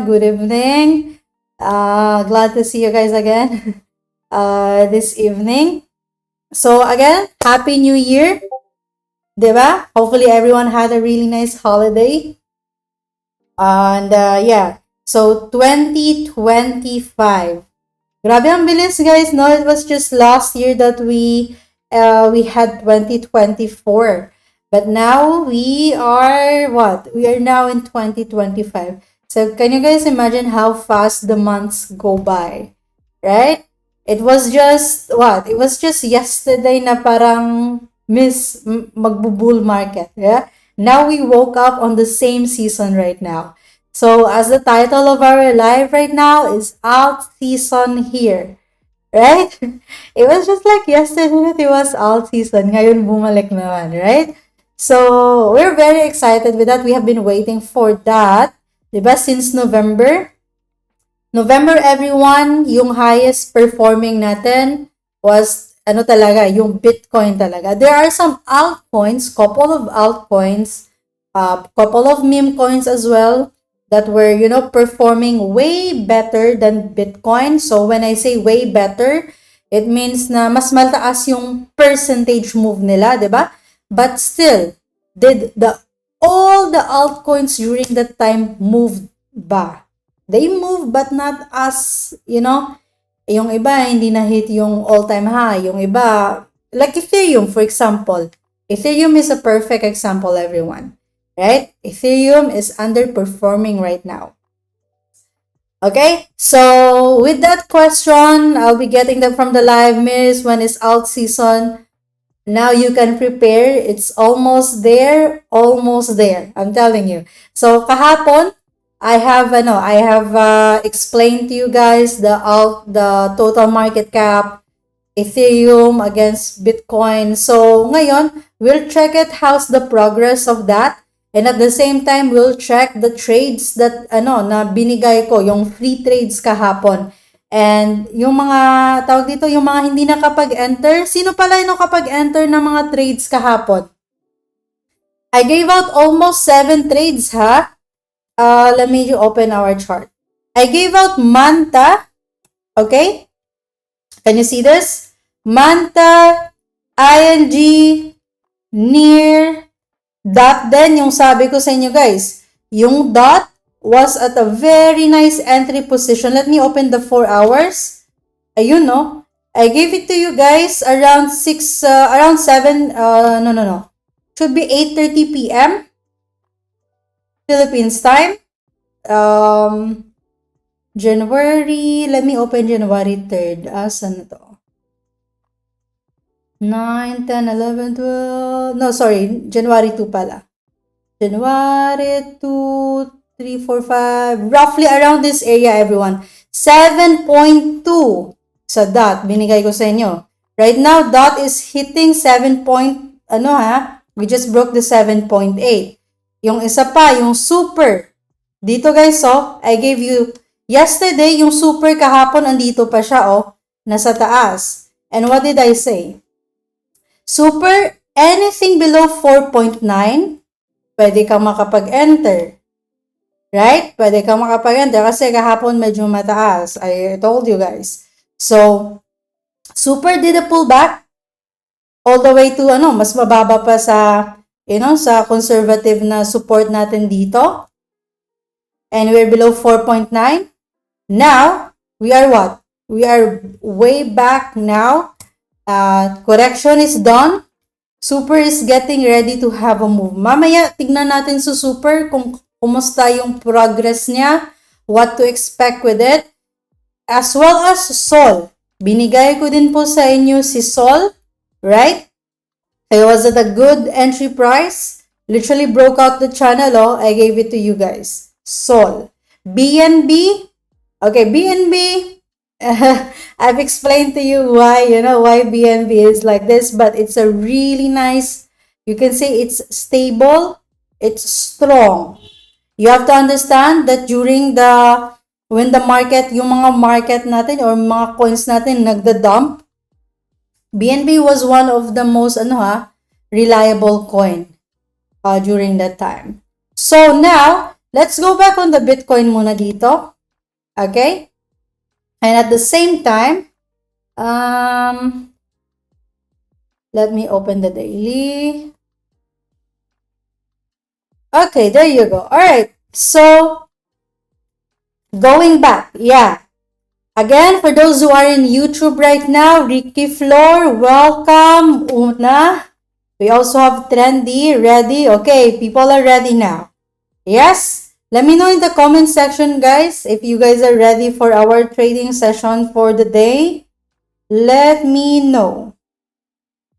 good evening. Glad to see you guys again this evening. So again, Happy New Year, diba? Hopefully everyone had a really nice holiday. And yeah, so 2025. Grabe ang bilis, guys, no? It was just last year that we had 2024. But now we are what? We are now in 2025. So can you guys imagine how fast the months go by? Right? It was just what? It was just yesterday na parang magbubull market. Yeah? Now we woke up on the same season right now. So as the title of our live right now is alt season here. Right? It was just like yesterday that it was alt season. Ngayon bumalik naman, right? So we're very excited with that. We have been waiting for that. Diba? Since November. November, everyone, yung highest performing natin was ano talaga, yung Bitcoin talaga. There are some altcoins, couple of altcoins, couple of meme coins as well that were, you know, performing way better than Bitcoin. So when I say way better, it means na mas mataas yung percentage move nila, di ba? But still, did all the altcoins during that time move ba? They move but not as, you know, yung iba hindi na hit yung all-time high. Yung iba, like Ethereum, for example. Ethereum is a perfect example, everyone. Right? Ethereum is underperforming right now. Okay? So, with that question, I'll be getting them from the live. Miss, when is alt season? Now you can prepare. It's almost there. Almost there. I'm telling you. So, kahapon, I have explained to you guys the total market cap, Ethereum against Bitcoin. So, ngayon, we'll check it. How's the progress of that? And at the same time, we'll check the trades that, na binigay ko, yung free trades kahapon. And yung mga, tawag dito, yung mga hindi nakapag-enter, sino pala yung nakapag-enter ng mga trades kahapon? I gave out almost 7 trades, ha? Let me open our chart. I gave out Manta, okay? Can you see this? Manta, ING, NEAR, DOT din, yung sabi ko sa inyo guys, yung DOT was at a very nice entry position. Let me open the 4 hours. Ayun, no? I gave it to you guys around 7, no. Should be 8:30 p.m. Philippines time. January, let me open January 3rd. Saan na to? 9, 10, 11, 12, no, sorry, January 2 pala. January 2, 3, 4, 5, roughly around this area, everyone. 7.2 sa DOT, binigay ko sa inyo. Right now, DOT is hitting 7 point, we just broke the 7.8. Yung isa pa, yung super. Dito guys, I gave you, yesterday, yung super kahapon, andito pa siya, nasa taas. And what did I say? Super, anything below 4.9, pwede kang makapag-enter. Right? Pwede kang makapag-enter kasi kahapon medyo mataas. I told you guys. So, super did a pullback all the way to, mas mababa pa sa, sa conservative na support natin dito. And we're below 4.9. Now, we are what? We are way back now. Correction is done. Super is getting ready to have a move. Mamaya, tignan natin sa Super kung kumusta yung progress niya, what to expect with it. As well as Sol. Binigay ko din po sa inyo si Sol, right? It was at a good entry price. Literally broke out the channel, I gave it to you guys. Sol. BNB. Okay, BNB. I've explained to you why, why BNB is like this, but it's a really nice, you can say it's stable, it's strong. You have to understand that when the market, yung mga market natin or mga coins natin nagda-dump, BNB was one of the most, reliable coin during that time. So now, let's go back on the Bitcoin muna dito. Okay? And at the same time, let me open the daily. Okay, there you go. All right. So, going back, yeah. Again, for those who are in YouTube right now, Ricky Floor, welcome. Una. We also have Trendy, ready. Okay, people are ready now. Yes? Let me know in the comment section, guys, if you guys are ready for our trading session for the day. Let me know.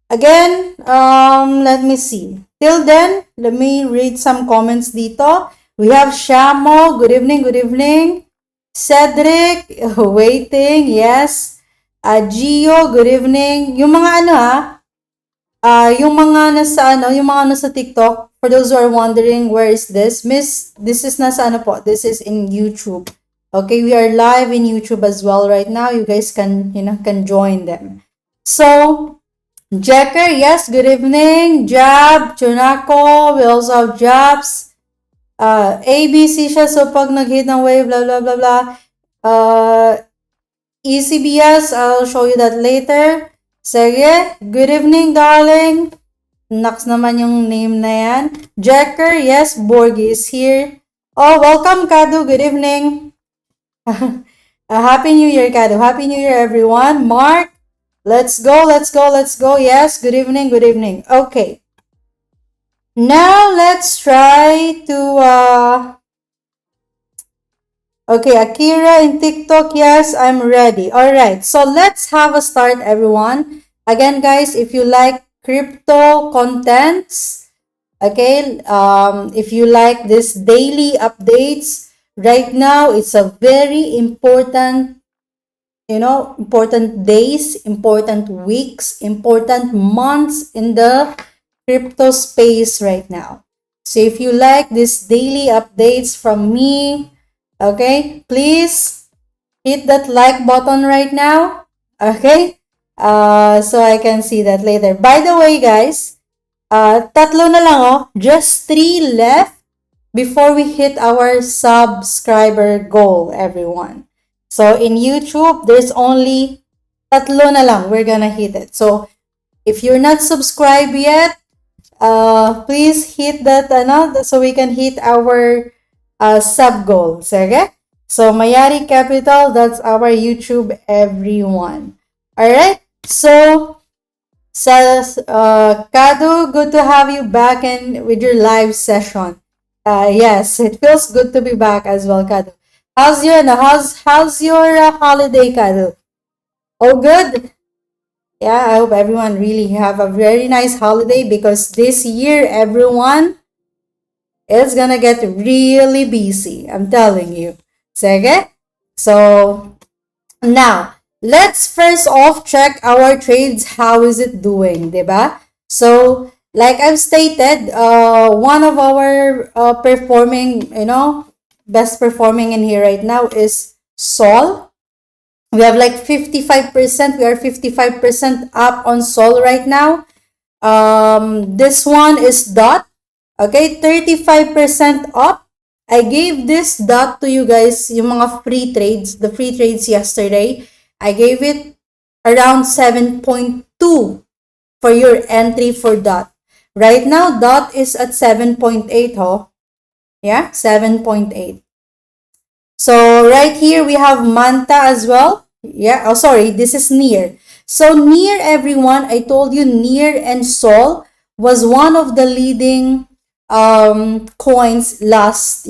Again, let me see. Till then, let me read some comments dito. We have Shamo, good evening, good evening. Cedric, waiting, yes. Gio, good evening. Yung mga yung mga nasa TikTok, for those who are wondering where is this, this is nasa po, this is in YouTube. Okay, we are live in YouTube as well right now. You guys can, can join them. So, Jacker, yes, good evening. Jab, Chunako, we also have Jabs. ABC siya, so pag nag-hit ng wave, blah, blah, blah, blah. ECBS, I'll show you that later. Sige, good evening, darling. Naks naman yung name na yan. Jacker, yes, Borgi is here. Oh, welcome, Kadu, good evening. Happy New Year, Kadu. Happy New Year, everyone. Mark, let's go, let's go, let's go. Yes, good evening, good evening. Okay. Now, let's try to, okay, Akira in TikTok, yes, I'm ready. All right, so let's have a start, everyone. Again, guys, if you like crypto contents, okay, if you like this daily updates, right now, it's a very important, important days, important weeks, important months in the crypto space right now. So if you like this daily updates from me, okay, please hit that like button right now. Okay, so I can see that later. By the way, guys, tatlo na lang just 3 left before we hit our subscriber goal, everyone. So in YouTube, there's only tatlo na lang. We're gonna hit it. So if you're not subscribed yet, please hit that so we can hit our sub goal. Okay? So Mayari Capital, that's our YouTube, everyone. Alright? So says Kadu, good to have you back in with your live session. Yes, it feels good to be back as well, Kadu. How's your holiday, Kadu? Oh, good. Yeah, I hope everyone really have a very nice holiday because this year everyone is gonna get really busy. I'm telling you. Sige? So now let's first off check our trades. How is it doing, diba? So like I've stated, one of our performing, best performing in here right now is Sol. We have like 55%. We are 55% up on Sol right now. This one is Dot. Okay, 35% up. I gave this Dot to you guys, yung mga free trades, the free trades yesterday. I gave it around 7.2 for your entry for Dot. Right now, Dot is at 7.8, Yeah, 7.8. So right here we have Manta as well. Yeah, oh sorry, this is Near. So Near, everyone, I told you Near and Sol was one of the leading coins last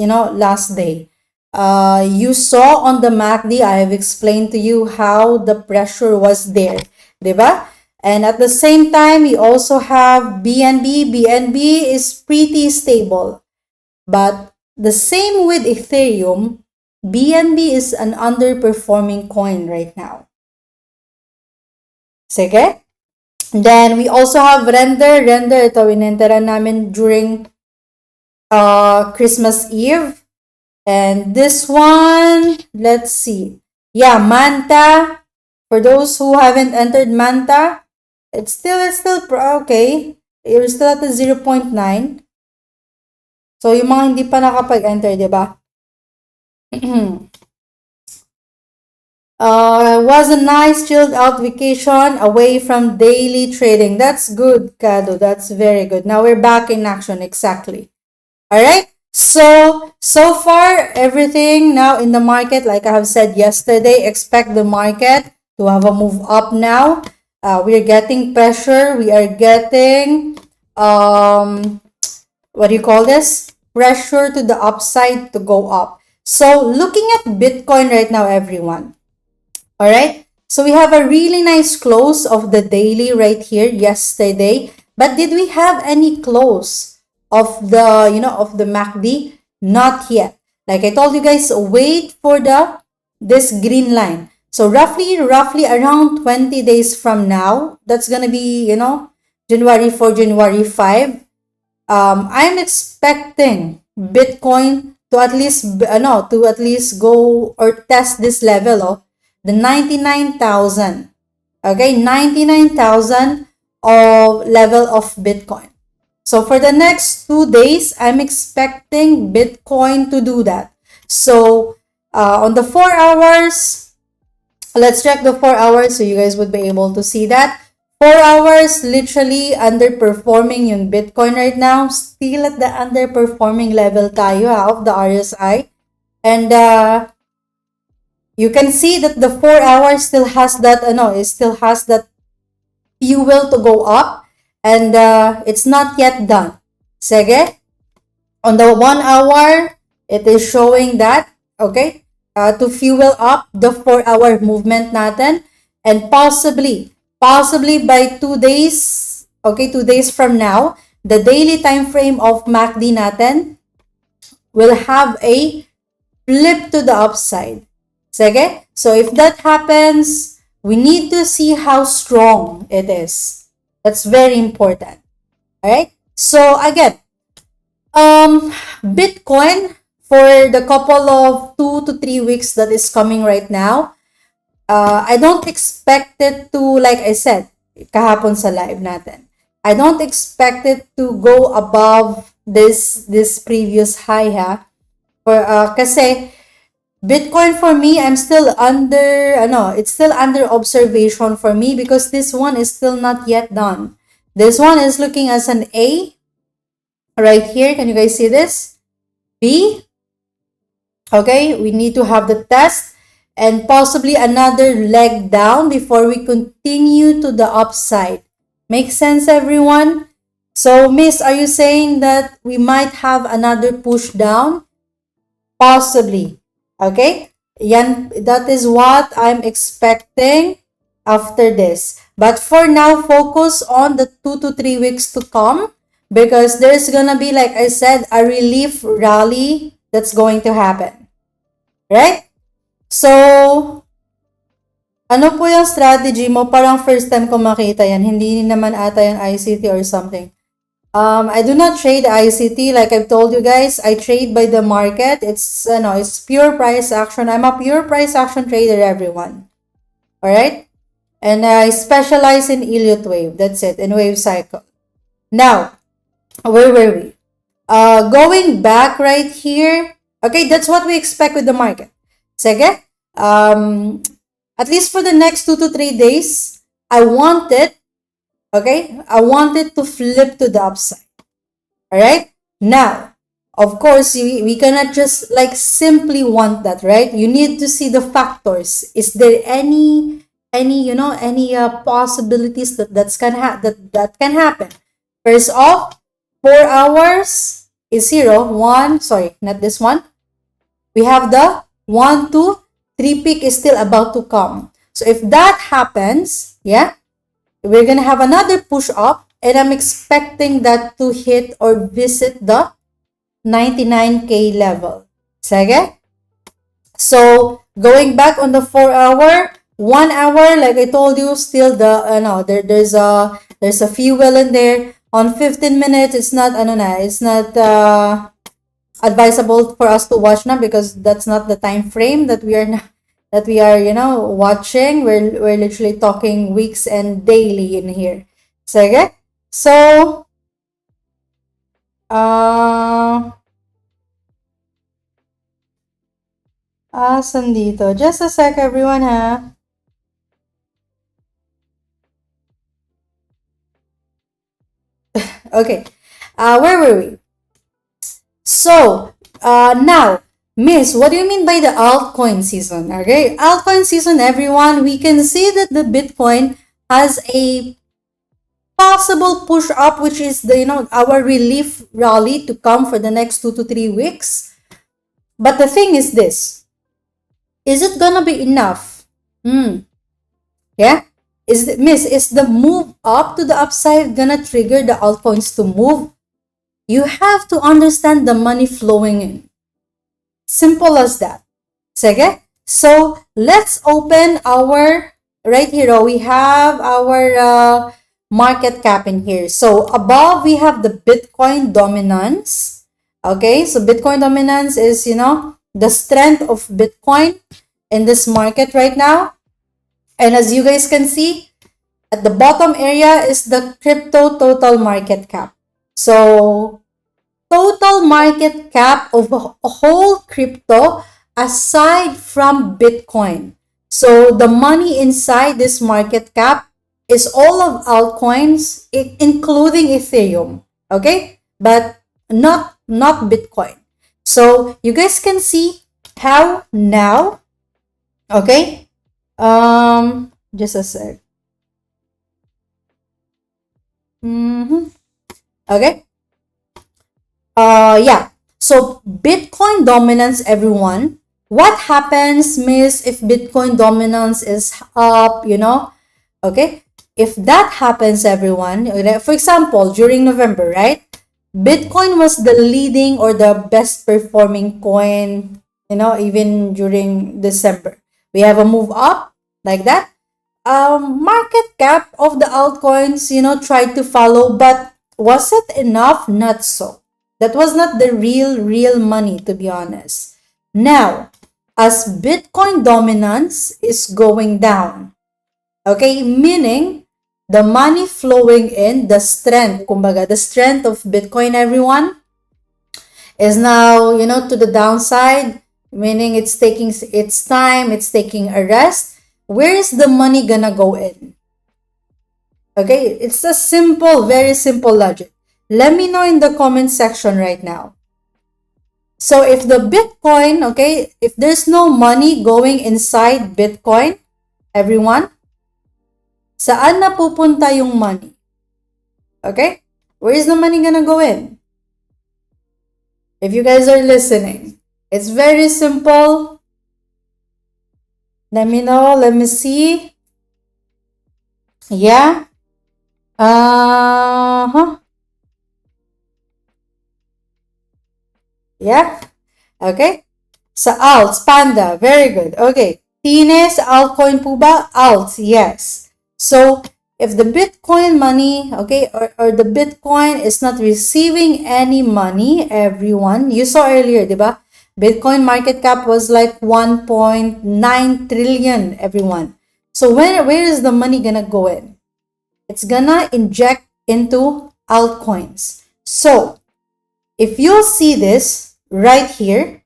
day. You saw on the MACD, I have explained to you how the pressure was there, diba? And at the same time, we also have BNB. BNB is pretty stable. But the same with Ethereum, BNB is an underperforming coin right now. Sige? Then we also have Render. Render, ito winentera namin during Christmas Eve. And this one, let's see. Yeah, Manta. For those who haven't entered Manta, it's still okay. You're still at the 0.9. So, yung mga hindi pa nakapag-enter, di ba? Was a nice chilled out vacation away from daily trading. That's good, Kado. That's very good. Now we're back in action. Exactly. All right. So far, everything now in the market, like I have said yesterday, expect the market to have a move up now. We are getting pressure. We are getting, what do you call this? Pressure to the upside to go up. So looking at Bitcoin right now, everyone. All right. So we have a really nice close of the daily right here yesterday. But did we have any close of the, of the MACD? Not yet. Like I told you guys, wait for this green line. So roughly around 20 days from now, that's going to be, January 4, January 5. I'm expecting Bitcoin to at least go or test this level of the 99,000. Okay, 99,000 of level of Bitcoin. So for the next 2 days, I'm expecting Bitcoin to do that. So on the 4 hours, let's check the 4 hours so you guys would be able to see that. 4 hours literally underperforming yung Bitcoin right now. Still at the underperforming level tayo of the RSI. And you can see that the 4 hours still has that, it still has that fuel to go up. And it's not yet done. Sige? On the 1 hour, it is showing that, okay, to fuel up the 4-hour movement natin. And possibly by 2 days, okay, 2 days from now, the daily time frame of MACD natin will have a flip to the upside. Sige? So if that happens, we need to see how strong it is. That's very important. Alright? So again, Bitcoin for the couple of 2 to 3 weeks that is coming right now, I don't expect it to, like I said, kahapon sa live natin, I don't expect it to go above this previous high, ha? Kasi Bitcoin for me, I'm still under, it's still under observation for me because this one is still not yet done. This one is looking as an A right here. Can you guys see this? B. Okay, we need to have the test and possibly another leg down before we continue to the upside. Make sense, everyone? So, Miss, are you saying that we might have another push down? Possibly. Okay? That is what I'm expecting after this. But for now, focus on the 2 to 3 weeks to come because there's gonna be, like I said, a relief rally that's going to happen. Right? So, ano po yung strategy mo? Parang first time ko makita yan. Hindi naman ata yung ICT or something. I do not trade ICT. Like I've told you guys, I trade by the market. It's pure price action. I'm a pure price action trader, everyone. Alright? And I specialize in Elliott wave. That's it. In wave cycle. Now, where were we? Going back right here. Okay, that's what we expect with the market. Sige? At least for the next 2 to 3 days, I want it to flip to the upside. Alright? Now, of course, we cannot just like simply want that, right? You need to see the factors. Is there any possibilities that can happen? First off, 4 hours is 0. Not this one. We have the 1, 2, 3 peak is still about to come. So if that happens, yeah, we're gonna have another push up, and I'm expecting that to hit or visit the 99K level. Sige? So going back on the 4 hour, 1 hour, like I told you, still there's a fuel in there. On 15 minutes, it's not advisable for us to watch now because that's not the time frame that we are watching. We're literally talking weeks and daily in here. Sige? So Asan dito? Just a sec, everyone, ha? Okay. Where were we? So, now, Miss, what do you mean by the altcoin season? Okay, altcoin season, everyone, we can see that the Bitcoin has a possible push up, which is the our relief rally to come for the next 2 to 3 weeks. But the thing is this: is it gonna be enough? Yeah. Is the move up to the upside gonna trigger the altcoins to move? You have to understand the money flowing in. Simple as that. Sige? So, let's open our, right here, we have our market cap in here. So, above, we have the Bitcoin dominance. Okay, so Bitcoin dominance is, the strength of Bitcoin in this market right now. And as you guys can see, at the bottom area is the crypto total market cap. So, total market cap of a whole crypto aside from Bitcoin. So, the money inside this market cap is all of altcoins, including Ethereum. Okay? But not Bitcoin. So, you guys can see how now, okay? Just a sec. Okay. Yeah. So Bitcoin dominance, everyone. What happens, Miss, if Bitcoin dominance is up, Okay. If that happens, everyone, for example, during November, right? Bitcoin was the leading or the best performing coin, even during December. We have a move up like that. Market cap of the altcoins, tried to follow, but was it enough? Not so. That was not the real money, to be honest. Now, as Bitcoin dominance is going down, okay, meaning the money flowing in, the strength, kumbaga, the strength of Bitcoin, everyone, is now, to the downside, meaning it's taking its time, it's taking a rest. Where is the money gonna go in? Okay, it's a simple, very simple logic. Let me know in the comment section right now. So if the Bitcoin, okay, if there's no money going inside Bitcoin, everyone, saan na pupunta yung money? Okay? Where is the money gonna go in? If you guys are listening, it's very simple. Let me know. Let me see. Yeah. Yeah. Okay. Sa alts, Panda. Very good. Okay. Tines, altcoin po ba? Alts, yes. So, if the Bitcoin money, okay, or the Bitcoin is not receiving any money, everyone, you saw earlier, diba? Bitcoin market cap was like 1.9 trillion, everyone. So, where is the money gonna go in? It's gonna inject into altcoins. So, if you see this right here,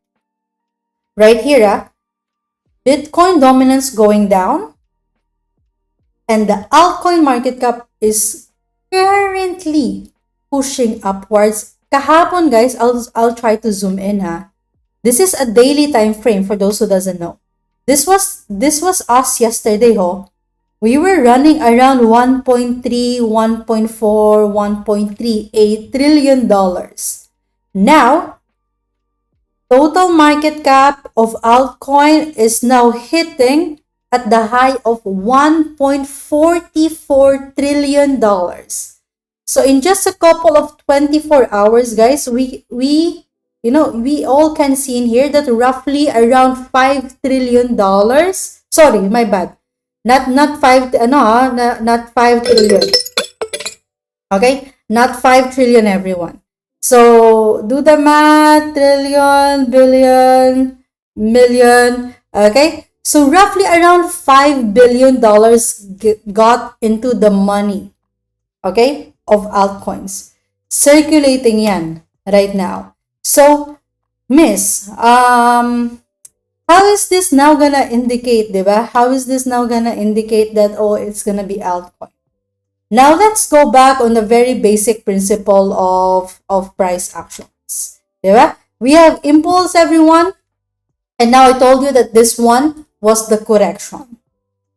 Bitcoin dominance going down, and the altcoin market cap is currently pushing upwards. Kahapon, guys, I'll try to zoom in, ha. This is a daily time frame for those who doesn't know. This was us yesterday, ho. We were running around 1.3, 1.4, 1.38 trillion dollars. Now, total market cap of altcoin is now hitting at the high of $1.44 trillion. So in just a couple of 24 hours, guys, we all can see in here that roughly around $5 trillion. Sorry, my bad. Not 5 trillion. Okay? Not 5 trillion, everyone. So, do the math. Trillion, billion, million. Okay? So, roughly around $5 billion got into the money. Okay? Of altcoins. Circulating yan right now. So, Miss, how how is this now gonna indicate, diba? How is this now gonna indicate that, oh, it's gonna be altcoin? Now let's go back on the very basic principle of price actions. Diba? We have impulse, everyone. And now I told you that this one was the correction.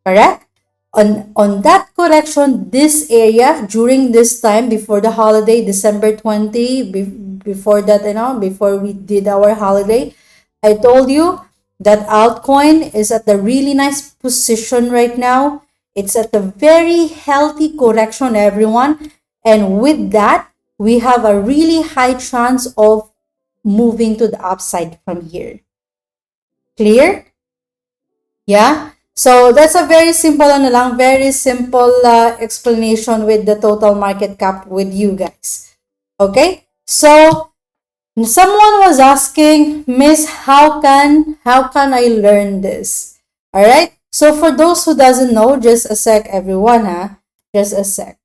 Correct? On that correction, this area during this time before the holiday, December 20, before that, before we did our holiday, I told you that altcoin is at the really nice position right now. It's at a very healthy correction, everyone. And with that, we have a really high chance of moving to the upside from here. Clear? Yeah? So that's a very simple very simple explanation with the total market cap with you guys. Okay? So someone was asking, Miss, how can I learn this? All right? So for those who doesn't know, just a sec, everyone, just a sec.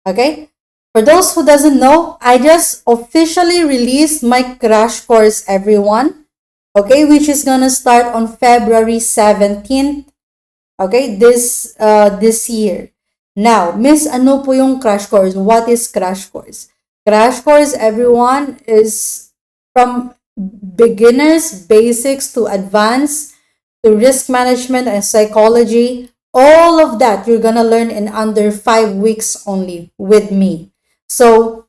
Okay? For those who doesn't know, I just officially released my crash course, everyone. Okay, which is gonna start on February 17th. Okay, this year. Now, Miss, ano po yung crash course? What is crash course? Crash course, everyone, is from beginners, basics to advanced, to risk management and psychology. All of that you're gonna learn in under 5 weeks only with me. So,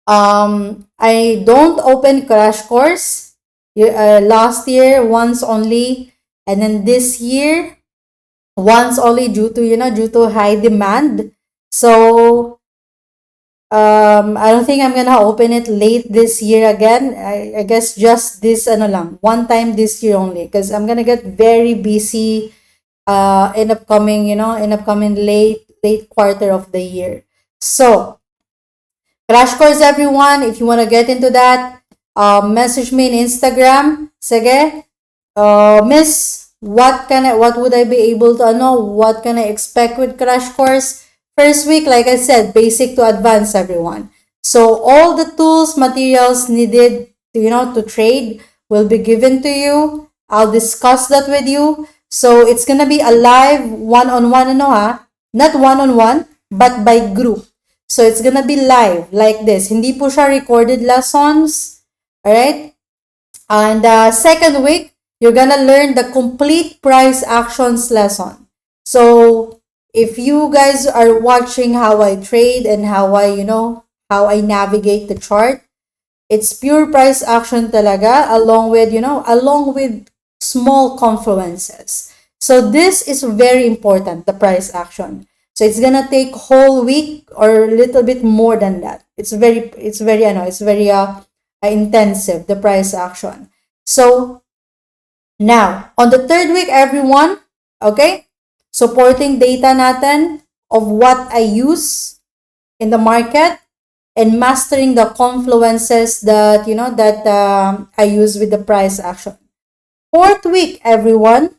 I don't open crash course. Last year, once only, and then this year, once only due to high demand. So I don't think I'm gonna open it late this year again. I guess just this one time this year only, because I'm gonna get very busy in upcoming late quarter of the year. So crash course, everyone, if you want to get into that, message me in Instagram. Sige, Miss, what would I be able to know? What can I expect with crash course? First week, like I said, basic to advanced, everyone. So all the tools, materials needed to trade will be given to you. I'll discuss that with you. So it's gonna be a live one-on-one, not one-on-one, but by group. So it's gonna be live like this. Hindi po siya recorded lessons. Alright? And second week, you're gonna learn the complete price actions lesson. So if you guys are watching how I trade and how I navigate the chart, it's pure price action talaga, along with small confluences. So this is very important, the price action. So it's gonna take whole week or a little bit more than that. It's very intensive, the price action. So now, on the third week, everyone, okay, supporting data natin of what I use in the market and mastering the confluences that I use with the price action. Fourth week, everyone,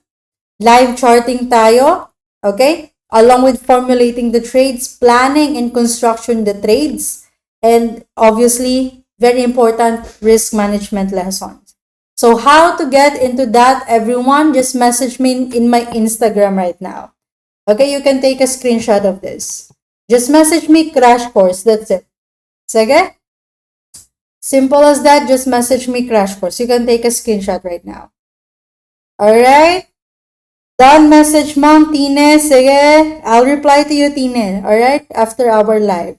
live charting tayo, okay, along with formulating the trades, planning and construction the trades, and obviously very important risk management lessons. So how to get into that, everyone, just message me in my Instagram right now. Okay, you can take a screenshot of this. Just message me crash course, that's it. Sige? Simple as that, just message me crash course. You can take a screenshot right now. Alright? Done message, Ma'am Tine. Sige, I'll reply to you, Tine. Alright? After our live.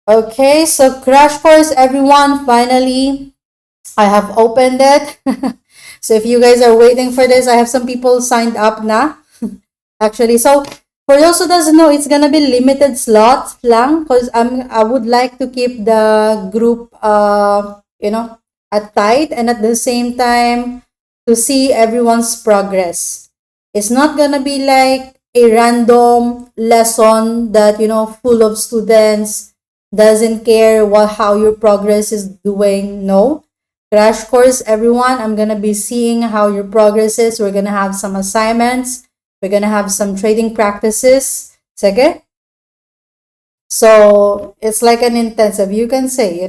Okay, so crash course, everyone. Finally, I have opened it. So if you guys are waiting for this, I have some people signed up na. Actually, so for those who doesn't know, it's gonna be limited slots lang, because I would like to keep the group at tight, and at the same time to see everyone's progress. It's not gonna be like a random lesson that full of students, doesn't care how your progress is doing. No, crash course, everyone, I'm gonna be seeing how your progress is. We're gonna have some assignments, we're gonna have some trading practices. Sige? So it's like an intensive, you can say,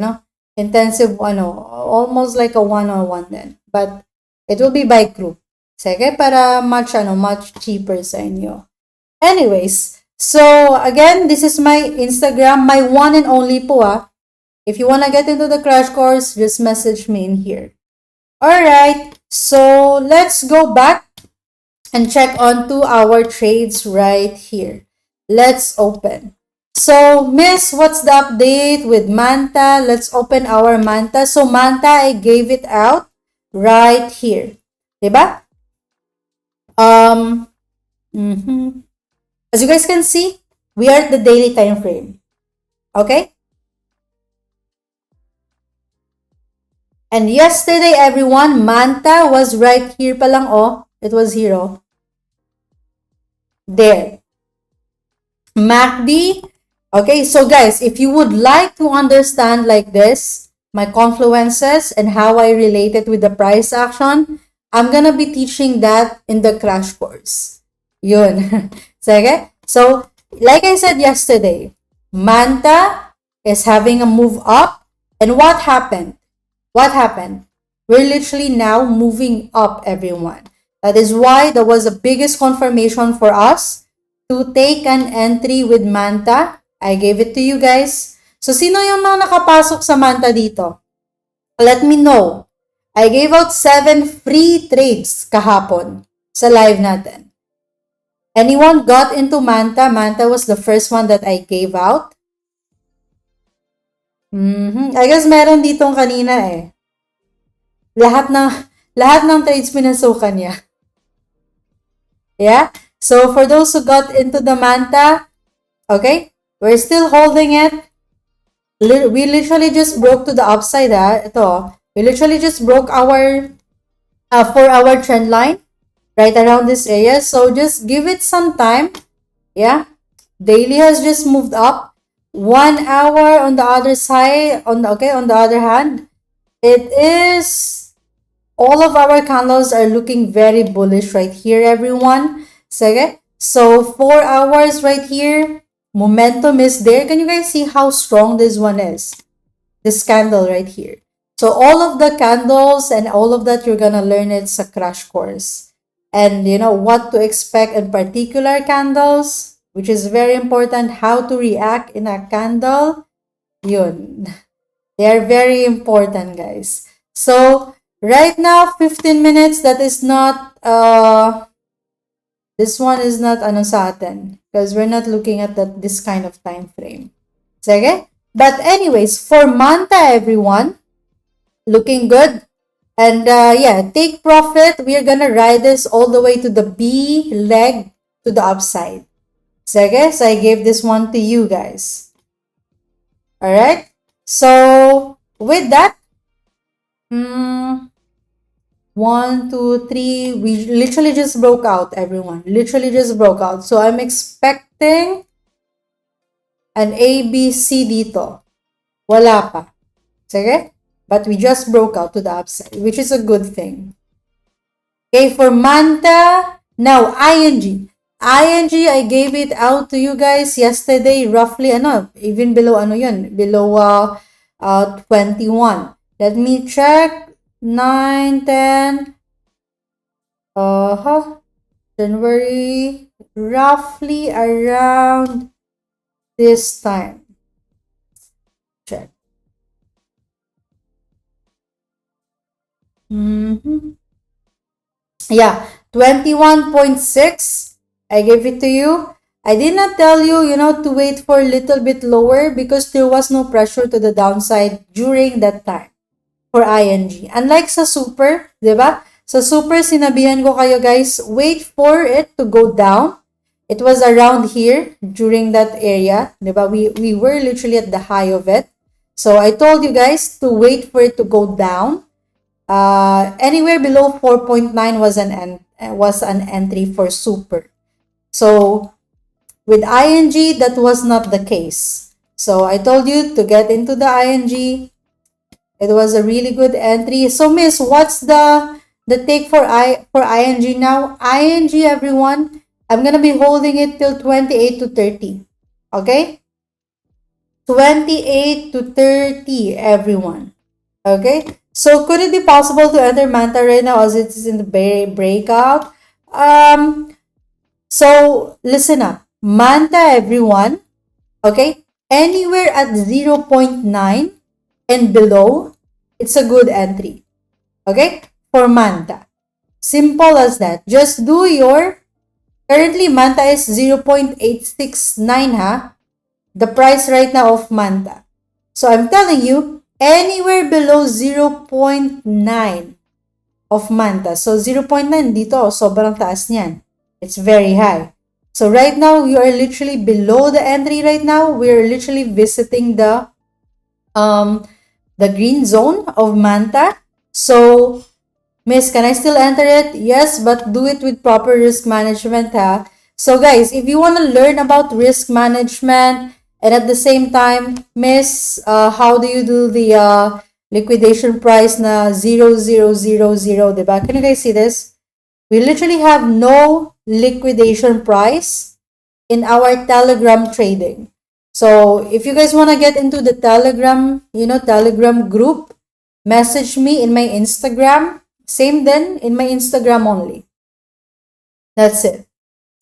intensive one, almost like a one-on-one then. But It will be by group. Sige, para much cheaper sa inyo. Anyways, so again, this is my Instagram, my one and only po ah. If you wanna get into the crash course, just message me in here. Alright, so let's go back and check onto our trades right here. Let's open. So, Miss, what's the update with Manta? Let's open our Manta. So, Manta, I gave it out right here. Diba? As you guys can see, we are at the daily time frame. Okay? And yesterday, everyone, Manta was right here pa lang, oh. It was here, oh. There. MACD. Okay, so guys, if you would like to understand like this, my confluences and how I relate it with the price action, I'm gonna be teaching that in the crash course. Yun. Sige? So, like I said yesterday, Manta is having a move up. And what happened? What happened? We're literally now moving up, everyone. That is why there was a biggest confirmation for us to take an entry with Manta. I gave it to you guys. So, sino yung mga nakapasok sa Manta dito? Let me know. I gave out 7 free trades kahapon sa live natin. Anyone got into Manta? Manta was the first one that I gave out. I guess meron ditong kanina eh. Lahat ng trades pinasukan niya. Yeah? So, for those who got into the Manta, okay, we're still holding it. We literally just broke to the upside. Ito, we literally just broke our 4-hour trend line right around this area. So, just give it some time. Yeah? Daily has just moved up. 1 hour on the other side, on the other hand, it is, all of our candles are looking very bullish right here, everyone. Sige. So, 4 hours right here, momentum is there. Can you guys see how strong this one is? This candle right here. So, all of the candles and all of that, you're gonna learn it sa crash course. And you know what to expect in particular candles, which is very important, how to react in a candle. Yun. They are very important, guys. So, right now, 15 minutes, that is not, this one is not ano sa atin, because we're not looking at this kind of time frame. Sige? But anyways, for Manta, everyone, looking good. And yeah, take profit. We are gonna ride this all the way to the B leg to the upside. So I guess I gave this one to you guys. Alright? So, with that, 1, 2, 3, we literally just broke out, everyone. Literally just broke out. So, I'm expecting an ABC dito. Wala pa. Sige? But we just broke out to the upside, which is a good thing. Okay, for Manta, now ING. ING, I gave it out to you guys yesterday, roughly, even below, below 21. Let me check. 9, 10, January, roughly around this time. Check. Yeah, 21.6. I gave it to you. I did not tell you, to wait for a little bit lower because there was no pressure to the downside during that time for ING. Unlike sa Super, diba? Sa Super, sinabihan ko kayo guys, wait for it to go down. It was around here during that area, diba? We were literally at the high of it. So I told you guys to wait for it to go down. Anywhere below 4.9 was an entry for Super. So with ING, that was not the case. So I told you to get into the ING. It was a really good entry. So Miss, what's the take for ING now? ING, everyone, I'm gonna be holding it till 28 to 30. Okay? 28 to 30, everyone. Okay? So could it be possible to enter Manta right now as it is in the breakout? So listen up. Manta, everyone, okay? Anywhere at 0.9 and below, it's a good entry. Okay? For Manta. Simple as that. Just do your, currently Manta is 0.869 ha. The price right now of Manta. So I'm telling you, anywhere below 0.9 of Manta. So 0.9 dito, sobrang taas niyan. It's very high. So right now, you are literally below the entry right now. We're literally visiting the green zone of Manta. So, Miss, can I still enter it? Yes, but do it with proper risk management, ha? So, guys, if you want to learn about risk management and at the same time, Miss, how do you do the liquidation price na 0,000, diba? Can you guys see this? We literally have no liquidation price in our Telegram trading. So if you guys want to get into the Telegram, Telegram group, message me in my Instagram. Same then in my Instagram only. That's it.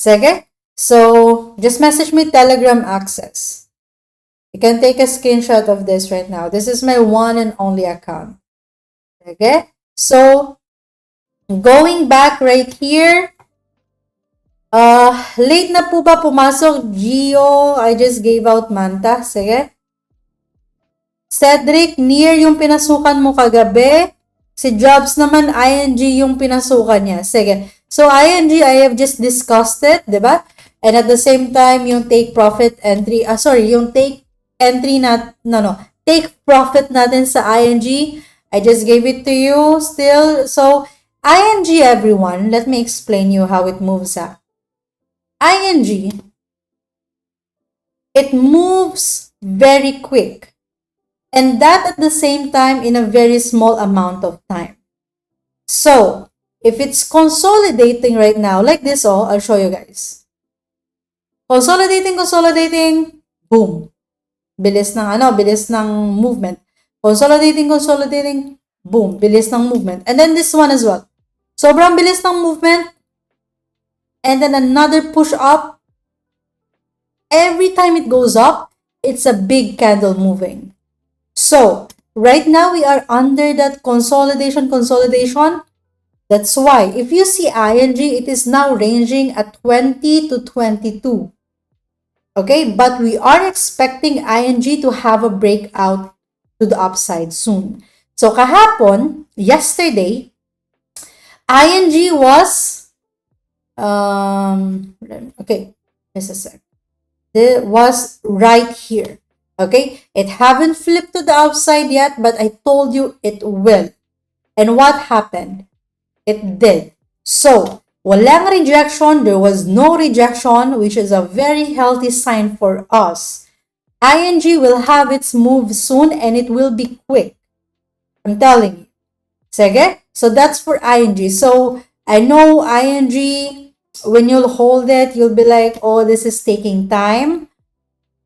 Sige? So just message me Telegram access. You can take a screenshot of this right now. This is my one and only account. Okay? So going back right here, late na po ba pumasok? Gio, I just gave out Manta. Sige. Cedric, near yung pinasukan mo kagabi. Si Jobs naman, ING yung pinasukan niya. Sige. So, ING, I have just discussed it, diba? And at the same time, yung take profit entry, yung take entry take profit natin sa ING, I just gave it to you still. So, ING, everyone, let me explain you how it moves up. ING, it moves very quick. And that at the same time in a very small amount of time. So, if it's consolidating right now, like this, I'll show you guys. Consolidating, boom. Bilis ng movement. Consolidating, boom. Bilis ng movement. And then this one as well. Sobrang bilis ng movement. And then another push up. Every time it goes up, it's a big candle moving. So, right now we are under that consolidation. That's why, if you see ING, it is now ranging at 20 to 22. Okay, but we are expecting ING to have a breakout to the upside soon. So, kahapon, yesterday, ING was, okay, just a sec. It was right here. Okay, it haven't flipped to the upside yet, but I told you it will. And what happened? It did. So, walang rejection. There was no rejection, which is a very healthy sign for us. ING will have its move soon and it will be quick. I'm telling you. Sige? So, that's for ING. So, I know ING, when you'll hold it, you'll be like, oh, this is taking time.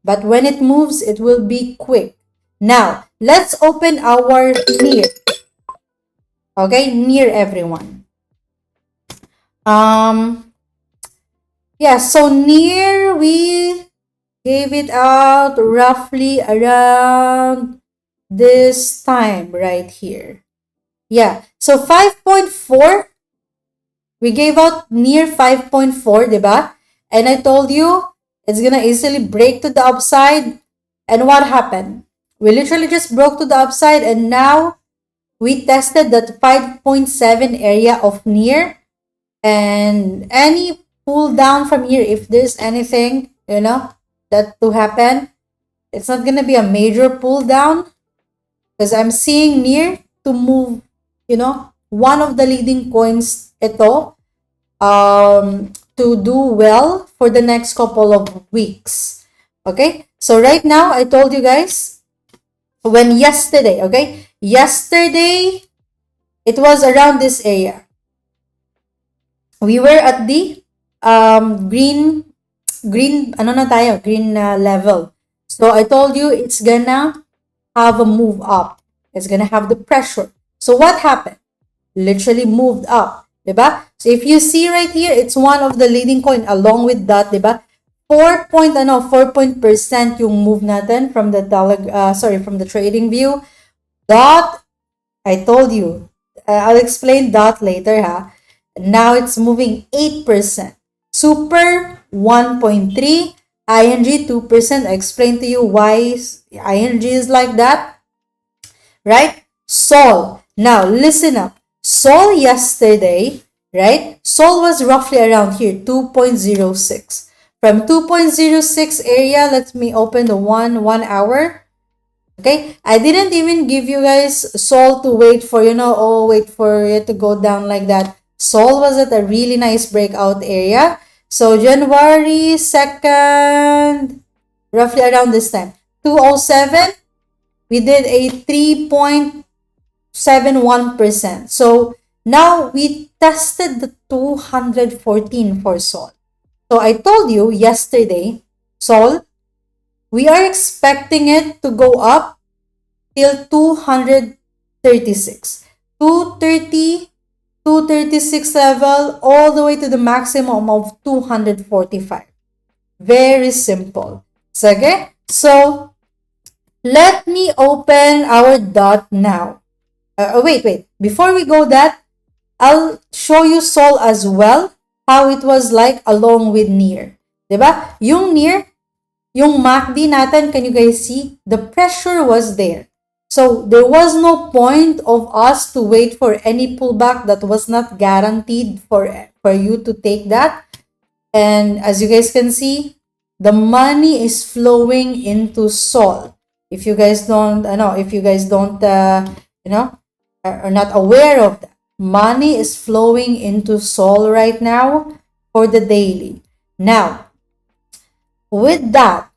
But when it moves, it will be quick. Now, let's open our near. Okay, near everyone. Yeah, so near, we gave it out roughly around this time right here. Yeah, so 5.4, we gave out near 5.4, diba? And I told you, it's gonna easily break to the upside. And what happened? We literally just broke to the upside and now we tested that 5.7 area of near. And any pull down from here, if there's anything, that to happen, it's not gonna be a major pull down. Because I'm seeing near to move, one of the leading coins ito. To do well for the next couple of weeks. Okay? So right now, I told you guys, yesterday, it was around this area. We were at the green level. So I told you it's gonna have a move up. It's gonna have the pressure. So what happened? Literally moved up, diba? So if you see right here, it's one of the leading coin along with that, diba? 4% yung move natin from the from the trading view. Dot, I told you, I'll explain dot later, ha. Now it's moving 8%. Super 1.3, ING 2%. I explained to you why ING is like that, right? Sol. Now listen up. Sol yesterday, right? Sol was roughly around here, 2.06. From 2.06 area, let me open the 1 hour. Okay, I didn't even give you guys Sol to wait for, wait for it to go down like that. Sol was at a really nice breakout area. So January 2nd, roughly around this time, 207, we did a 3.71%. So now we tested the 214 for Sol. So I told you yesterday, Sol, we are expecting it to go up till 236. 230, 236 level, all the way to the maximum of 245. Very simple. Sige? So, let me open our dot now. Wait. Before we go that, I'll show you Sol as well, how it was like along with near. Diba? Yung near, yung MACD natin, can you guys see? The pressure was there. So, there was no point of us to wait for any pullback that was not guaranteed for you to take that. And as you guys can see, the money is flowing into Sol. If you guys don't, are not aware of that, money is flowing into Sol right now for the daily. Now, with that,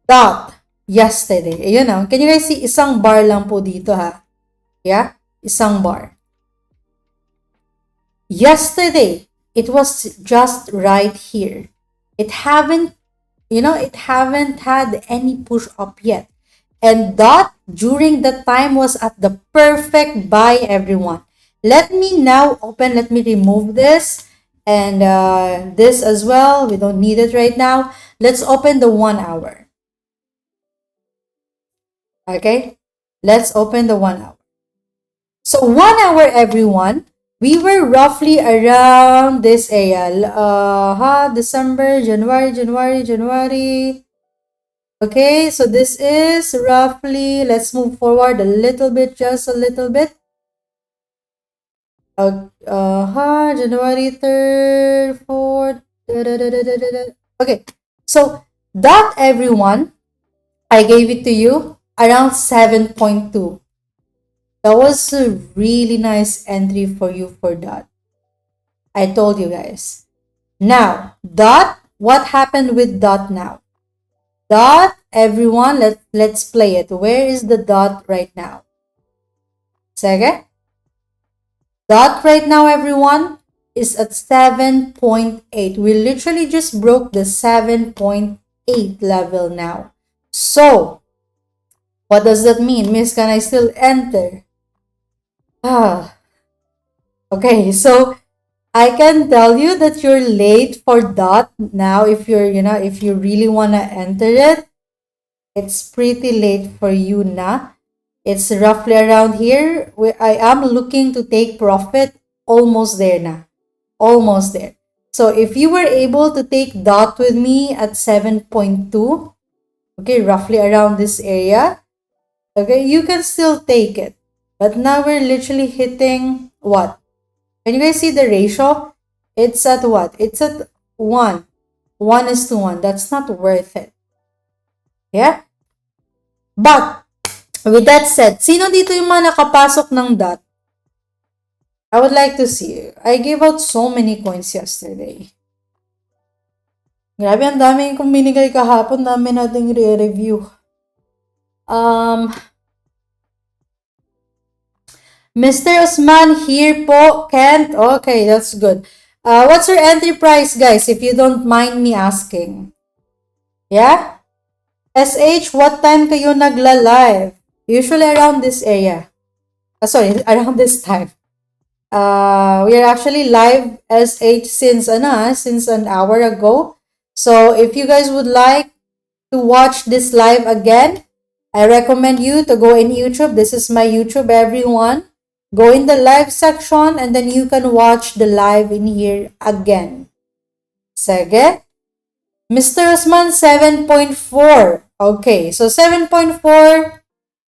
dot yesterday, can you guys see, isang bar lang po dito, ha? Yeah, isang bar. Yesterday, it was just right here. It haven't had any push up yet. And dot during the time was at the perfect buy, everyone. Let me now open, let me remove this and this as well. We don't need it right now. Let's open the 1 hour. Okay, let's open the 1 hour. So 1 hour, everyone, we were roughly around this area. December, January. Okay, so this is roughly, let's move forward a little bit, just a little bit. January 3rd, 4th. Okay, so that, everyone, I gave it to you around 7.2. That was a really nice entry for you for dot. I told you guys. Now, dot, what happened with dot now? Dot, everyone, let's play it. Where is the dot right now? Sige? Dot right now, everyone, is at 7.8. We literally just broke the 7.8 level now. So, what does that mean? Miss, can I still enter? Okay, so I can tell you that you're late for dot now. If if you really want to enter it, it's pretty late for you now. It's roughly around here. I am looking to take profit. Almost there now. Almost there. So if you were able to take dot with me at 7.2, okay, roughly around this area, okay, you can still take it. But now we're literally hitting what? Can you guys see the ratio? It's at what? It's at 1. 1:1. That's not worth it. Yeah? But, with that said, sino dito yung mga nakapasok ng dot? I would like to see. I gave out so many coins yesterday. Grabe, ang dami kong binigay kahapon. Dami nating re-review. Mr. Osman here po. Kent? Okay, that's good. What's your entry price, guys, if you don't mind me asking? Yeah? SH, what time kayo nagla-live? Usually around this area. sorry, around this time. We are actually live SH since an hour ago. So if you guys would like to watch this live again, I recommend you to go in YouTube. This is my YouTube, everyone. Go in the live section and then you can watch the live in here again. Sige. Mr. Osman, 7.4. Okay, so 7.4,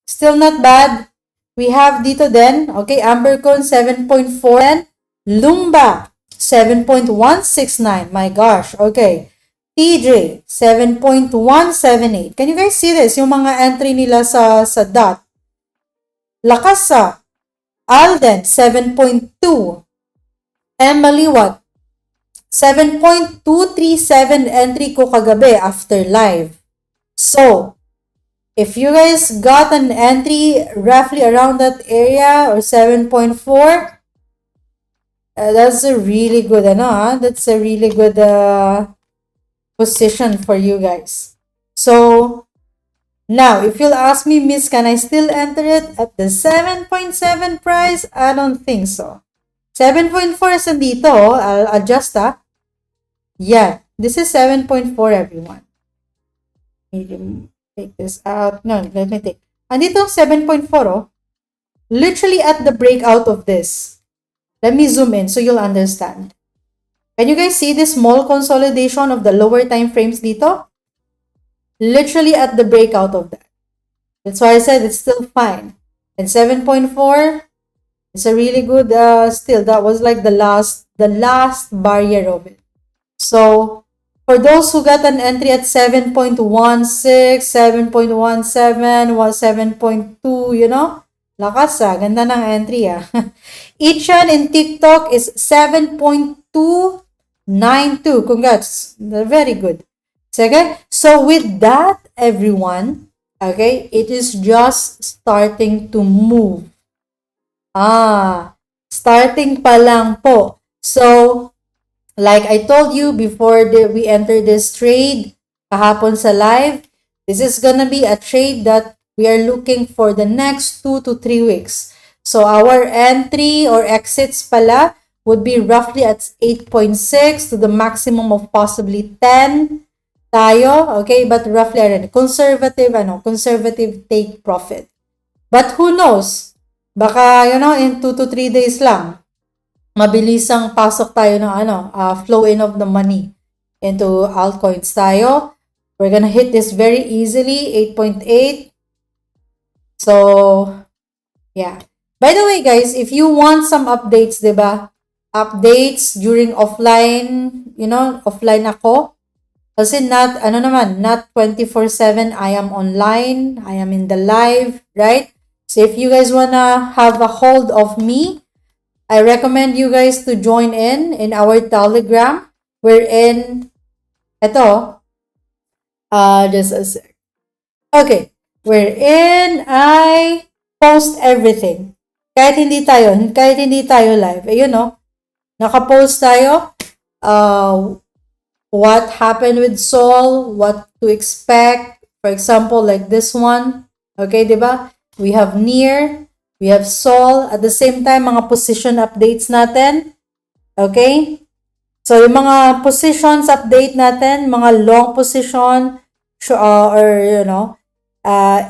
still not bad. We have dito din, okay, Ambercon 7.4, Lumba 7.169. My gosh, okay. TJ 7.178. Can you guys see this? Yung mga entry nila sa dot. Lakasa Alden 7.2. Emily what? 7.237 entry ko kagabi after live. So, if you guys got an entry roughly around that area or 7.4, that's a really good, that's a really good position for you guys. So, now, if you'll ask me, Miss, can I still enter it at the 7.7 price? I don't think so. 7.4 is dito. I'll adjust, Yeah, this is 7.4, everyone. Medium. Take this out. No, let me take. Andito 7.4, oh. Literally at the breakout of this. Let me zoom in so you'll understand. Can you guys see this small consolidation of the lower time frames dito? Literally at the breakout of that. That's why I said it's still fine. And 7.4, it's a really good, still, that was like the last barrier of it. So, for those who got an entry at 7.16, 7.17, 7.2, you know, lakas ganda ng entry Ichan in TikTok is 7.292. Congrats. Very good. Okay, so with that, everyone, okay, it is just starting to move. Starting pa lang po. So, like I told you before we enter this trade, kahapon sa live, this is gonna be a trade that we are looking for the next 2 to 3 weeks. So our entry or exits pala would be roughly at 8.6 to the maximum of possibly 10 tayo, okay? But roughly, conservative take profit. But who knows? Baka, in 2 to 3 days lang, mabilisang pasok tayo ng flow in of the money into altcoins tayo. We're gonna hit this very easily, 8.8. So, yeah. By the way, guys, if you want some updates, diba? Updates during offline, offline ako. Kasi not 24/7, I am online, I am in the live, right? So if you guys wanna have a hold of me, I recommend you guys to join in our Telegram. We're in, just a sec. Okay, we're in, I post everything. Kahit hindi tayo live, nakapost tayo, what happened with Sol, what to expect. For example, like this one, okay, diba? We have near, we have Sol. At the same time, mga position updates natin. Okay? So, yung mga positions update natin, mga long position,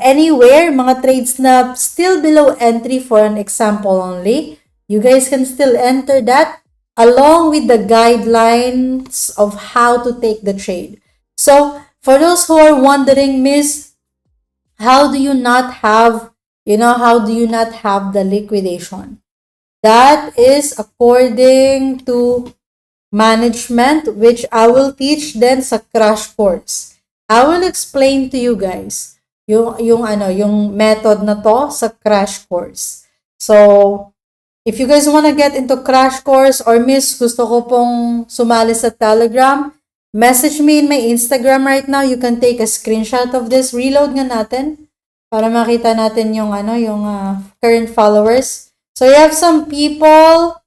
anywhere, mga trades na still below entry for an example only, you guys can still enter that along with the guidelines of how to take the trade. So, for those who are wondering, Miss, how do you not have the liquidation? That is according to management, which I will teach then sa crash course. I will explain to you guys yung method na to sa crash course. So, if you guys want to get into crash course or Miss, gusto ko pong sumali sa Telegram, message me in my Instagram right now. You can take a screenshot of this. Reload nga natin para makita natin yung current followers. So you have some people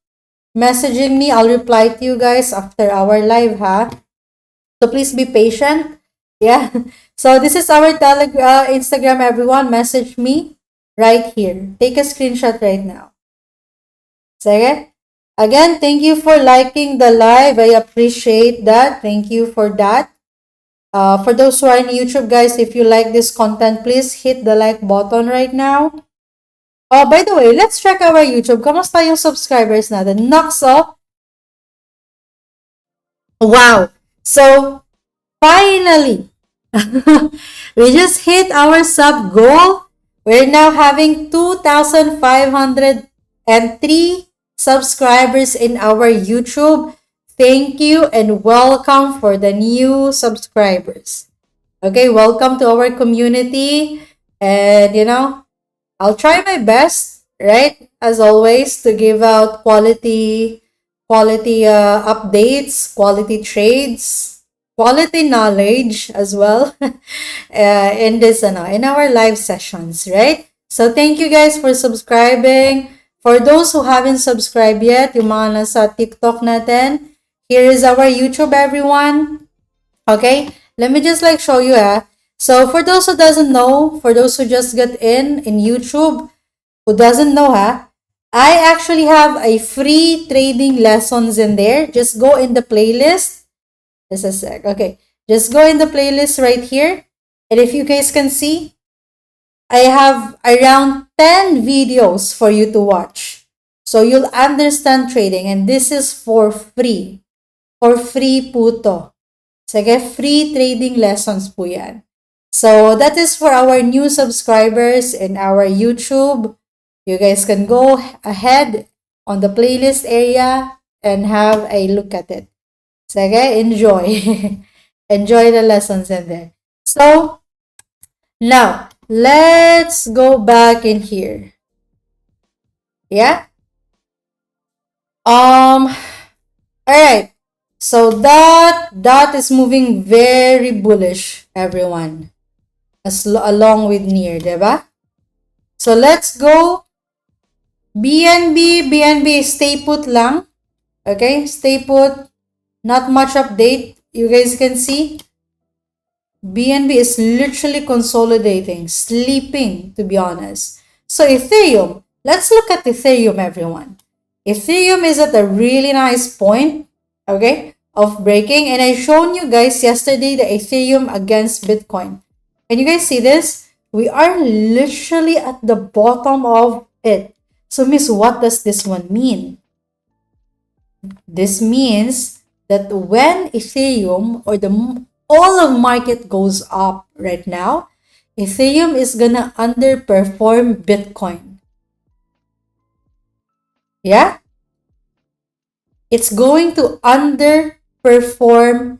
messaging me. I'll reply to you guys after our live, So please be patient. Yeah. So this is our Instagram, everyone. Message me. right here. Take a screenshot right now. Sige? Again, thank you for liking the live. I appreciate that. Thank you for that. For those who are in YouTube, guys, if you like this content, please hit the like button right now. Oh, by the way, let's check our YouTube. Kamusta yung subscribers natin? Knocks up. Wow. So, finally, we just hit our sub goal. We're now having 2,503 subscribers in our YouTube. Thank you and welcome for the new subscribers. Okay, welcome to our community. And, I'll try my best, right? As always, to give out quality updates, quality trades, quality knowledge as well in this in our live sessions, right? So thank you guys for subscribing. For those who haven't subscribed yet, yung mga nasa TikTok natin, here is our YouTube, everyone. Okay, let me just show you. So for those who doesn't know, for those who just got in YouTube, who doesn't know, I actually have a free trading lessons in there. Just go in the playlist. Just a sec. Okay, just go in the playlist right here. And if you guys can see, I have around 10 videos for you to watch. So you'll understand trading. And this is for free. For free po to. Sige, free trading lessons po yan. So that is for our new subscribers in our YouTube. You guys can go ahead on the playlist area and have a look at it. Sige, enjoy. Enjoy the lessons in there. So, now, let's go back in here. Yeah? Alright. So, that is moving very bullish, everyone. Along with near, diba? So, let's go. BNB, stay put lang. Okay, stay put. Not much update. You guys can see. BNB is literally consolidating, sleeping, to be honest. So, Ethereum. Let's look at Ethereum, everyone. Ethereum is at a really nice point, okay, of breaking. And I shown you guys yesterday the Ethereum against Bitcoin. Can you guys see this? We are literally at the bottom of it. So, miss, what does this one mean? This means that when Ethereum or all of market goes up right now, Ethereum is gonna underperform Bitcoin. Yeah? It's going to underperform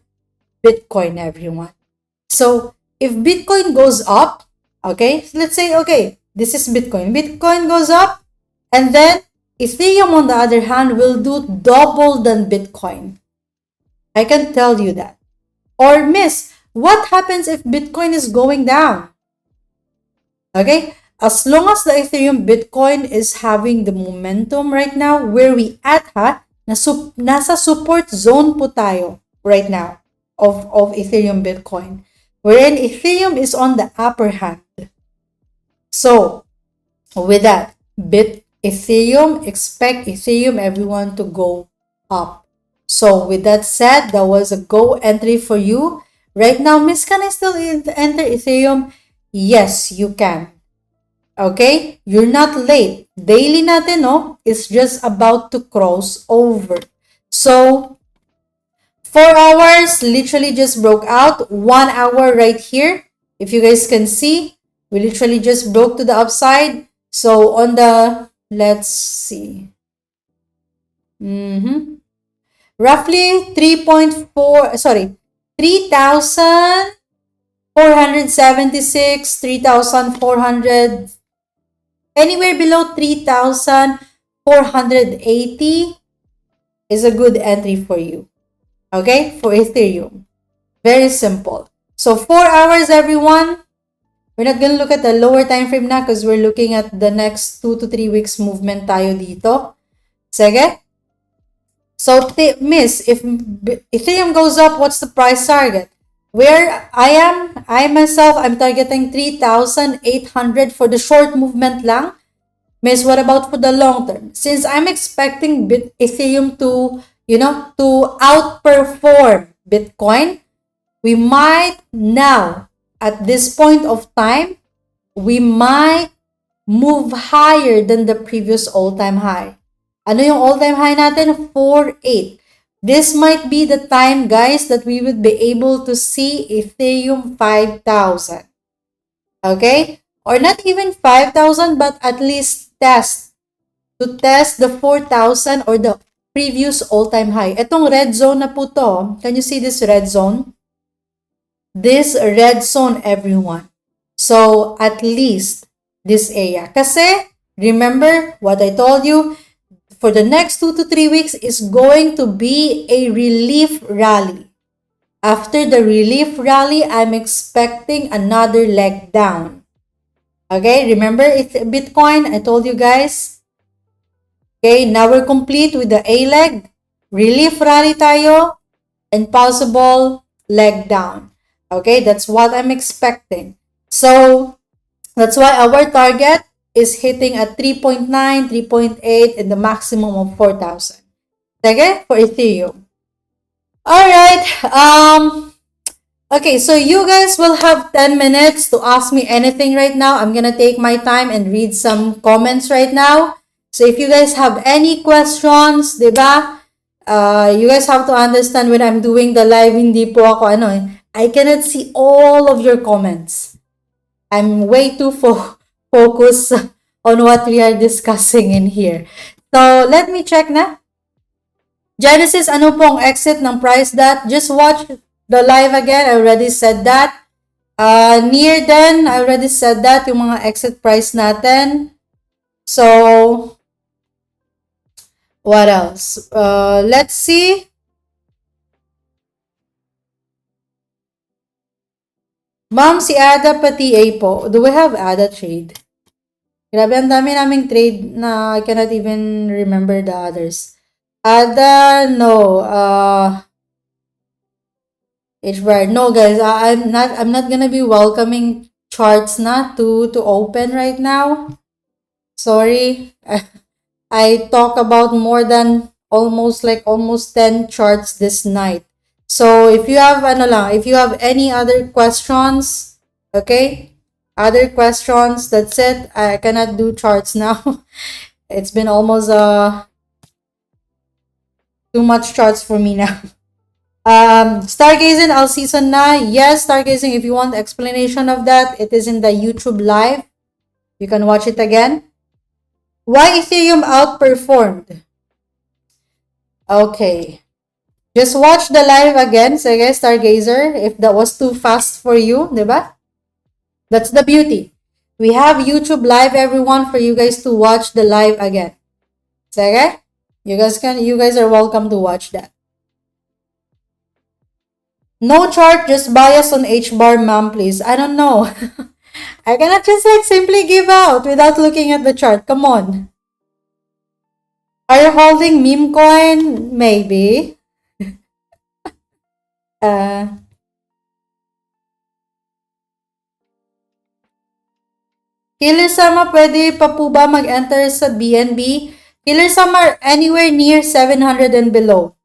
Bitcoin, everyone. So, if Bitcoin goes up, okay, let's say, okay, this is Bitcoin. Bitcoin goes up, and then Ethereum, on the other hand, will do double than Bitcoin. I can tell you that. Or miss, what happens if Bitcoin is going down? Okay, as long as the Ethereum Bitcoin is having the momentum right now, where we at nasa support zone po tayo right now of Ethereum Bitcoin, wherein Ethereum is on the upper hand. So, with that, expect Ethereum, everyone, to go up. So, with that said, that was a go entry for you. Right now, miss, can I still enter Ethereum? Yes, you can. Okay? You're not late. Daily natin, no? It's just about to cross over. So, 4 hours literally just broke out. 1 hour right here. If you guys can see, we literally just broke to the upside. So, on the, let's see. Roughly 3,476, 3,400, anywhere below 3,480 is a good entry for you. Okay, for Ethereum. Very simple. So 4 hours, everyone. We're not gonna look at the lower time frame na because we're looking at the next 2 to 3 weeks movement tayo dito. Sige? So, miss, if Ethereum goes up, what's the price target? Where I myself, I'm targeting 3,800 for the short movement lang. Miss, what about for the long term? Since I'm expecting Ethereum to, to outperform Bitcoin, we might now, at this point of time, we might move higher than the previous all-time high. Ano yung all-time high natin? 4.8. This might be the time, guys, that we would be able to see Ethereum 5,000. Okay? Or not even 5,000, but at least to test the 4,000 or the previous all-time high. Itong red zone na po to. Can you see this red zone? This red zone, everyone. So, at least this area. Kasi, remember what I told you, for the next 2 to 3 weeks is going to be a relief rally. After the relief rally, I'm expecting another leg down. Okay, remember Bitcoin, I told you guys. Okay, now we're complete with the A leg, relief rally tayo, and possible leg down. Okay, that's what I'm expecting. So, that's why our target is hitting at 3.9, 3.8, and the maximum of 4,000. Okay, for Ethereum. Alright, okay, so you guys will have 10 minutes to ask me anything right now. I'm gonna take my time and read some comments right now. So if you guys have any questions, diba? You guys have to understand when I'm doing the live, hindi po ako I cannot see all of your comments. I'm way too focused on what we are discussing in here. So, let me check na. Genesis, ano pong exit ng price that? Just watch the live again. I already said that. Near then, I already said that, yung mga exit price natin. So, what else? Let's see. Ma'am, si Ada pa TA po. Do we have Ada trade? Grabe, ang dami naming trade na I cannot even remember the others. Ada, no. HBAR, no guys. I'm not gonna be welcoming charts na to open right now. Sorry. I talk about more than almost 10 charts this night. So if you have if you have any other questions, okay? Other questions, that's it. I cannot do charts now. It's been almost too much charts for me now. Stargazing, all season na. Yes, Stargazing, if you want explanation of that, it is in the YouTube live. You can watch it again. Why Ethereum outperformed? Okay. Just watch the live again, sige, Stargazer, if that was too fast for you, diba? That's the beauty. We have YouTube live, everyone, for you guys to watch the live again. Sige? You guys are welcome to watch that. No chart, just bias on H-bar, ma'am, please. I don't know. I cannot just simply give out without looking at the chart. Come on. Are you holding meme coin? Maybe. Killer Sama, pwede pa po ba mag-enter sa BNB? Killer Sama, anywhere near 700 and below.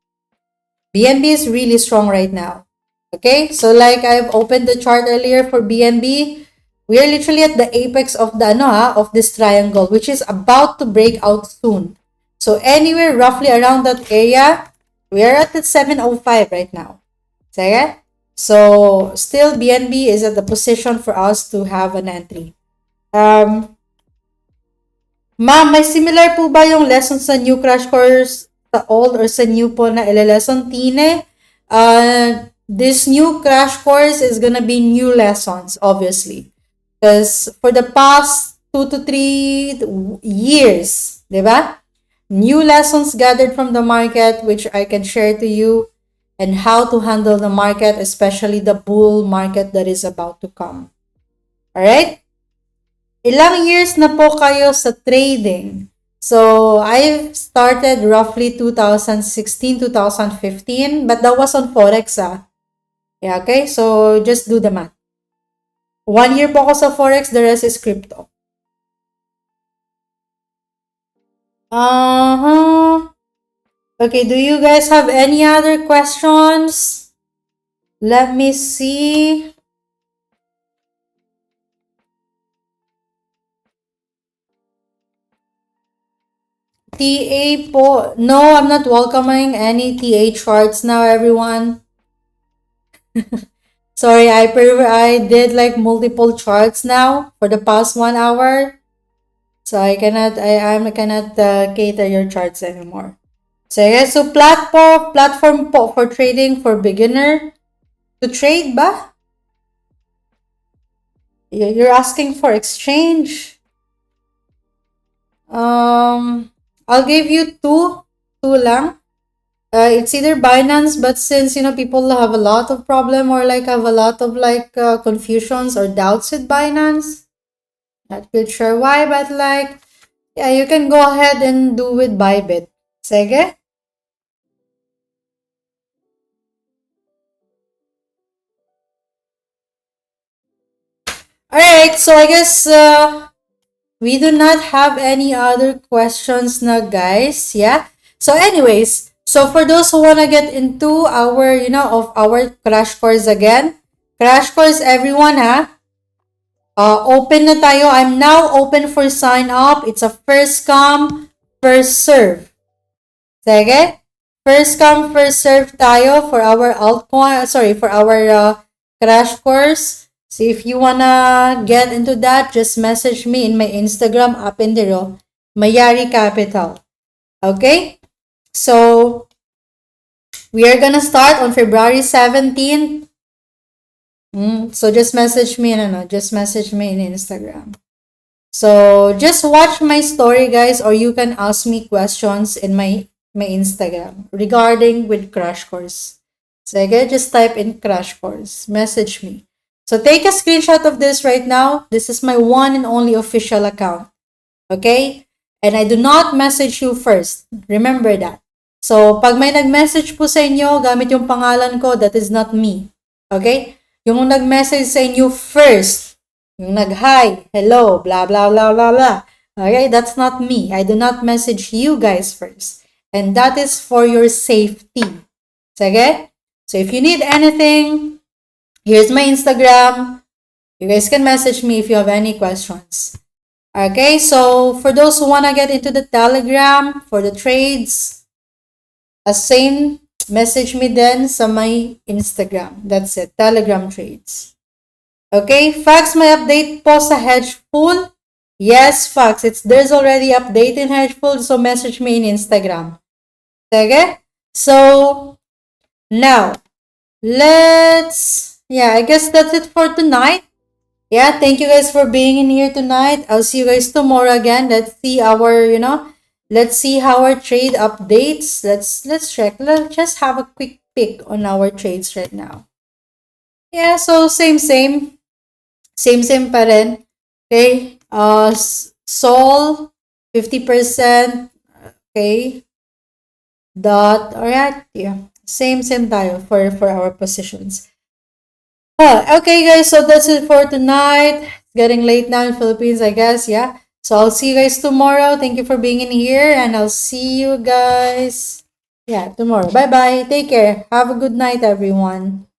BNB is really strong right now. Okay, so like I've opened the chart earlier for BNB, we are literally at the apex of the of this triangle, which is about to break out soon. So anywhere roughly around that area, we are at the 705 right now. Sige? So still BNB is at the position for us to have an entry. Ma'am, may similar po ba yung lessons sa new crash course sa old or sa new po na ile-lesson Tine? This new crash course is gonna be new lessons, obviously. Because for the past 2 to 3 years, diba? New lessons gathered from the market, which I can share to you, and how to handle the market, especially the bull market that is about to come. Alright? Ilang years na po kayo sa trading? So, I've started roughly 2016, 2015, but that was on Forex. Yeah, okay? So, just do the math. 1 year po ako sa Forex, the rest is crypto. Uh-huh. Okay, do you guys have any other questions? Let me see. TA po. No, I'm not welcoming any TA charts now, everyone. Sorry, I did like multiple charts now for the past 1 hour. So I cannot cater your charts anymore. So yes, so platform po for trading for beginner to trade ba? You're asking for exchange. I'll give you two lang. It's either Binance, but since people have a lot of problem or like have a lot of like confusions or doubts with Binance, not quite sure why, but like yeah, you can go ahead and do with Bybit. Sige? Alright, so I guess we do not have any other questions na guys. Yeah. So anyways, so for those who wanna get into our, of our crash course again, crash course everyone ha. Open na tayo. I'm now open for sign up. It's a first come, first serve. Sige? First come, first serve tayo for our altcoin, for our crash course. So if you wanna get into that, just message me in my Instagram, up in the Mayari Capital. Okay? So, we are gonna start on February 17th. So just message me, just message me in Instagram. So just watch my story, guys, or you can ask me questions in my Instagram regarding with crash course. So again, just type in crash course, message me. So take a screenshot of this right now. This is my one and only official account. Okay? And I do not message you first. Remember that. So pag may nag-message po sa inyo, gamit yung pangalan ko, that is not me. Okay? Yung nag-message sa inyo first, yung nag-hi, hello, blah, blah, blah, blah, blah. Okay? That's not me. I do not message you guys first. And that is for your safety. Sige? So if you need anything, here's my Instagram. You guys can message me if you have any questions. Okay, so for those who want to get into the Telegram for the trades, same message me then sa my Instagram. That's it, Telegram trades. Okay, Fax, may update po sa hedge pool. Yes, Fax, there's already update in hedge pool, so message me in Instagram. Okay, so now I guess that's it for tonight. Yeah, thank you guys for being in here tonight. I'll see you guys tomorrow again. Let's see let's see how our trade updates. Let's check. Let's just have a quick pick on our trades right now. Yeah, so same pa rin. Okay. Sol 50%. Okay. Dot. Alright. Yeah. Same tayo for our positions. Okay, guys, so that's it for tonight. It's getting late now in Philippines, I guess. Yeah. So I'll see you guys tomorrow. Thank you for being in here, and I'll see you guys, tomorrow. Bye-bye. Take care. Have a good night, everyone.